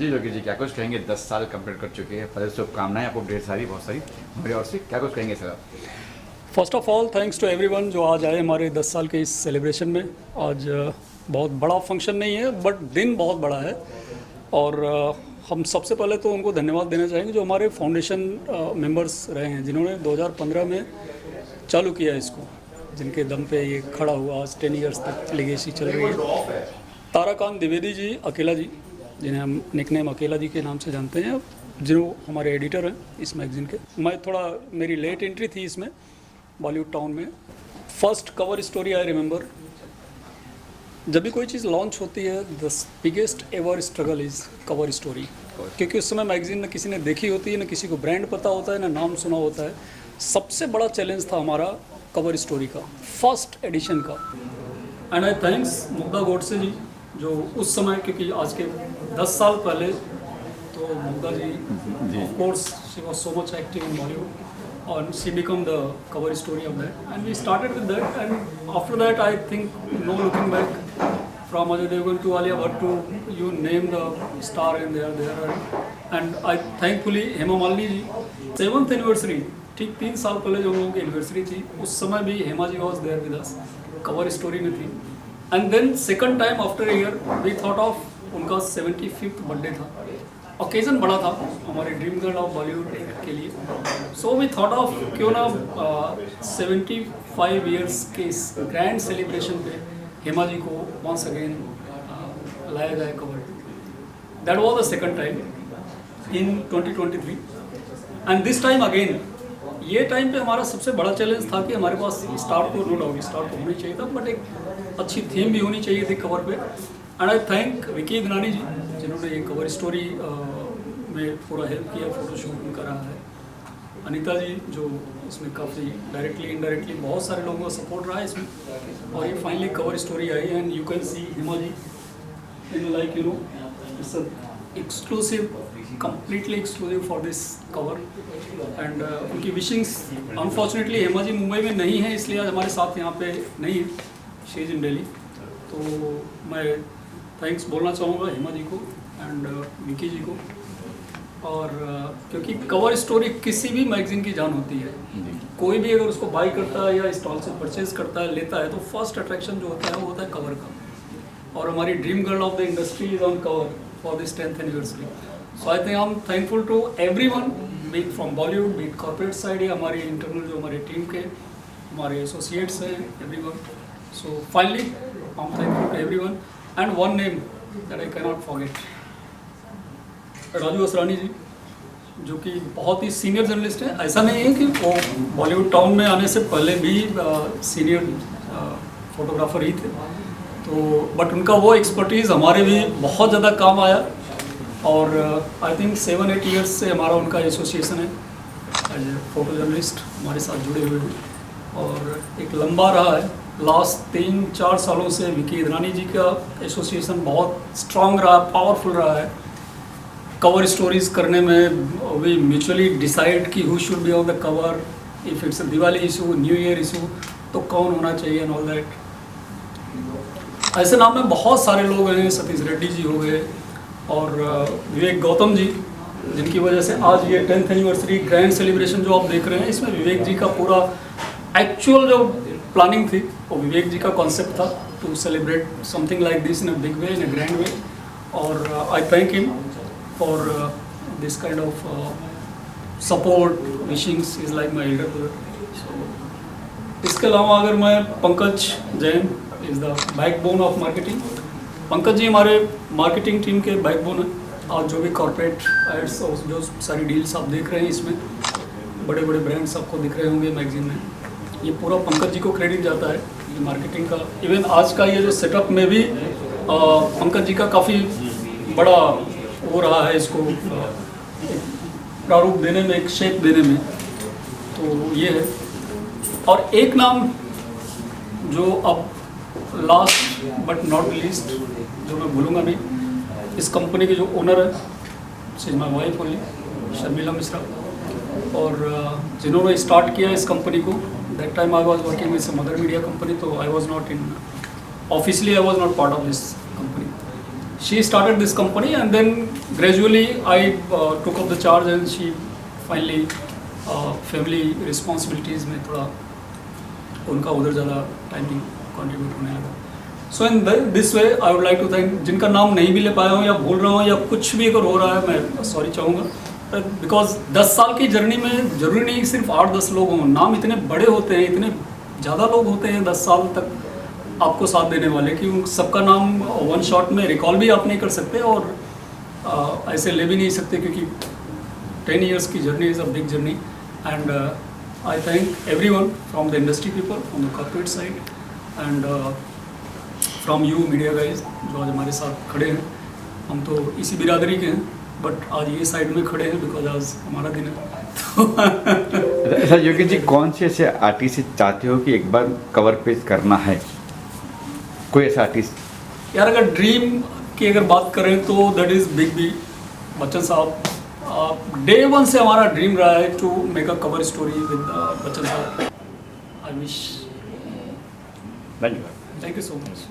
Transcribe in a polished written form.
जी योगी जी, क्या कुछ कहेंगे? 10 साल कंप्लीट कर चुके हैं, पहले शुभकामनाएं आपको ढेर सारी, बहुत सारी हमारी ओर से। क्या कुछ कहेंगे सर आप? First of all thanks to everyone जो आज आए हमारे 10 साल के इस सेलिब्रेशन में। आज बहुत बड़ा फंक्शन नहीं है बट दिन बहुत बड़ा है और हम सबसे पहले तो उनको धन्यवाद देना चाहेंगे जो हमारे फाउंडेशन मेंबर्स रहे हैं, जिन्होंने 2015 में चालू किया इसको, जिनके दम पे ये खड़ा हुआ। आज 10 ईयर्स तक लेगेसी चल रही है। ताराकांत द्विवेदी जी, अकेला जी, जिन्हें हम निकनेम अकेला जी के नाम से जानते हैं, जो हमारे एडिटर हैं इस मैगज़ीन के। मैं थोड़ा, मेरी लेट एंट्री थी इसमें बॉलीवुड टाउन में। First cover story I remember, जब भी कोई चीज़ लॉन्च होती है the biggest ever struggle is cover story, क्योंकि उस समय मैगज़ीन न किसी ने देखी होती है, न किसी को ब्रांड पता होता है, न नाम सुना होता है। सबसे बड़ा चैलेंज था हमारा कवर स्टोरी का, फर्स्ट एडिशन का। And I thanks Mugdha Godse ji, जो उस समय, क्योंकि आज के 10 साल पहले तो Mugdha ji of course she was so much active in Bollywood and she became the cover story of that, and we started with that, and after that I think no looking back, from Ajay Devgan to Alia Bhatt to you name the star, and they are there. And I thankfully Hema Malini ji 7th anniversary, ठीक 3 साल पहले जो लोगों की anniversary थी, उस समय भी Hema ji was there with us, cover story में थी। And then second time after a year we thought of, उनका 75th बर्थडे था, ओकेजन बड़ा था हमारे ड्रीम गर्ल ऑफ बॉलीवुड के लिए। सो वी थॉट ऑफ क्यों ना 75 ईयर्स के इस ग्रैंड सेलिब्रेशन पे हेमा जी को वंस अगेन लाया जाए cover. That was the second time in 2023, and this time again. ये टाइम पे हमारा सबसे बड़ा चैलेंज था कि हमारे पास स्टार तो नो डाउट स्टार तो होनी चाहिए था, बट एक अच्छी थीम भी होनी चाहिए थी कवर पे। And I thank Vicky Idnani ji, जिन्होंने ये कवर स्टोरी में पूरा हेल्प किया, फोटोशूट उनका रहा है। अनीता जी जो इसमें काफ़ी डायरेक्टली इनडायरेक्टली बहुत सारे लोगों का सपोर्ट रहा है इसमें, और ये फाइनली कवर स्टोरी आई। And you can see Hema ji in like you know it's exclusive, completely exclusive for this cover, and उनकी विशिंग्स, अनफॉर्चुनेटली हेमा जी मुंबई में नहीं है, इसलिए आज हमारे साथ यहाँ पे नहीं है, शी इज़ इन दिल्ली। तो मैं थैंक्स बोलना चाहूँगा हेमा जी को एंड विकी जी को, और क्योंकि कवर स्टोरी किसी भी मैगजीन की जान होती है। कोई भी अगर उसको बाई करता है या स्टॉल से परचेज करता है, लेता है, तो फर्स्ट अट्रैक्शन जो होता है वो होता है कवर का, और हमारी dream girl of the industry is on cover for this 10th anniversary. So I think I am thankful to everyone, be it from Bollywood, be it corporate side, या हमारी इंटरनल जो हमारे टीम के हमारे एसोसिएट्स हैं, everyone. So finally I am thankful to everyone, and one name that I can not forget, Raju Asrani ji, जो कि बहुत ही सीनियर जर्नलिस्ट हैं। ऐसा नहीं है कि वो बॉलीवुड टाउन में आने से पहले भी सीनियर फोटोग्राफर ही थे, तो बट उनका वो एक्सपर्टीज़ हमारे भी बहुत ज़्यादा काम आया, और आई थिंक 7-8 ईयर्स से हमारा उनका एसोसिएशन है एज ए फोटो जर्नलिस्ट, हमारे साथ जुड़े हुए हैं, और एक लंबा रहा है। लास्ट 3-4 सालों से विकी इदनानी जी का एसोसिएशन बहुत स्ट्रांग रहा, पावरफुल रहा है कवर स्टोरीज करने में। वी म्यूचुअली डिसाइड कि who should be on the cover, if it's a Diwali issue, new year issue, तो कौन होना चाहिए एंड ऑल दैट। ऐसे नाम में बहुत सारे लोग हैं, सतीश रेड्डी जी हो गए, और विवेक गौतम जी, जिनकी वजह से आज ये 10th एनिवर्सरी ग्रैंड सेलिब्रेशन जो आप देख रहे हैं, इसमें विवेक जी का पूरा एक्चुअल जो प्लानिंग थी वो विवेक जी का कॉन्सेप्ट था, to celebrate something like this in a big way, in a grand way, और I thank him for this kind of support, wishings is like my elder brother. So इसके अलावा अगर मैं Pankaj Jain is the backbone of marketing. Pankaj ji हमारे marketing team के backbone हैं। आज जो भी कॉर्पोरेट एड्स और जो सारी डील्स आप देख रहे हैं, इसमें बड़े बड़े ब्रांड्स आपको दिख रहे होंगे मैगजीन में, ये पूरा पंकज जी को क्रेडिट जाता है ये मार्केटिंग का। इवन आज का ये जो सेटअप में भी पंकज जी का काफ़ी बड़ा हो रहा है, इसको प्रारूप देने में, एक शेप देने में, तो ये है। और एक नाम जो अब लास्ट बट नॉट लीस्ट, जो मैं भूलूंगा नहीं, इस कंपनी के जो ओनर है, she is my wife only, Sharmila Mishra, और जिन्होंने स्टार्ट किया इस कंपनी को, that time I was working with mother media company, तो I was not in officially, I was not part of this company. she started this company and then gradually I took up the charge and she finally family responsibilities में थोड़ा उनका उधर ज़्यादा timing contribute होने लगा. So in this way I would like to thank, जिनका नाम नहीं भी ले पाया हूँ या भूल रहा हूँ या कुछ भी अगर हो रहा है मैं सॉरी चाहूँगा, बिकॉज 10 साल की जर्नी में ज़रूरी नहीं सिर्फ 8-10 लोग हों, नाम इतने बड़े होते हैं, इतने ज़्यादा लोग होते हैं 10 साल तक आपको साथ देने वाले कि उन सबका नाम वन शॉट में रिकॉल भी आप नहीं कर सकते और ऐसे ले भी नहीं सकते, क्योंकि 10 years की journey is a big journey. And I thank every one from the industry people, from the corporate side and from you media guys जो आज हमारे साथ खड़े हैं. हम तो इसी बिरादरी के हैं बट आज ये साइड में खड़े हैं बिकॉज आज हमारा दिन है. अच्छा योगेश जी, कौन से ऐसे आर्टिस्ट चाहते हो कि एक बार कवर पेज करना है? कोई ऐसा आर्टिस्ट? यार अगर ड्रीम की अगर बात करें तो that is big B Bachchan साहब. डे 1 से हमारा ड्रीम रहा है to make a cover story with Bachchan साहब. I wish. धन्यवाद. Thank you so much.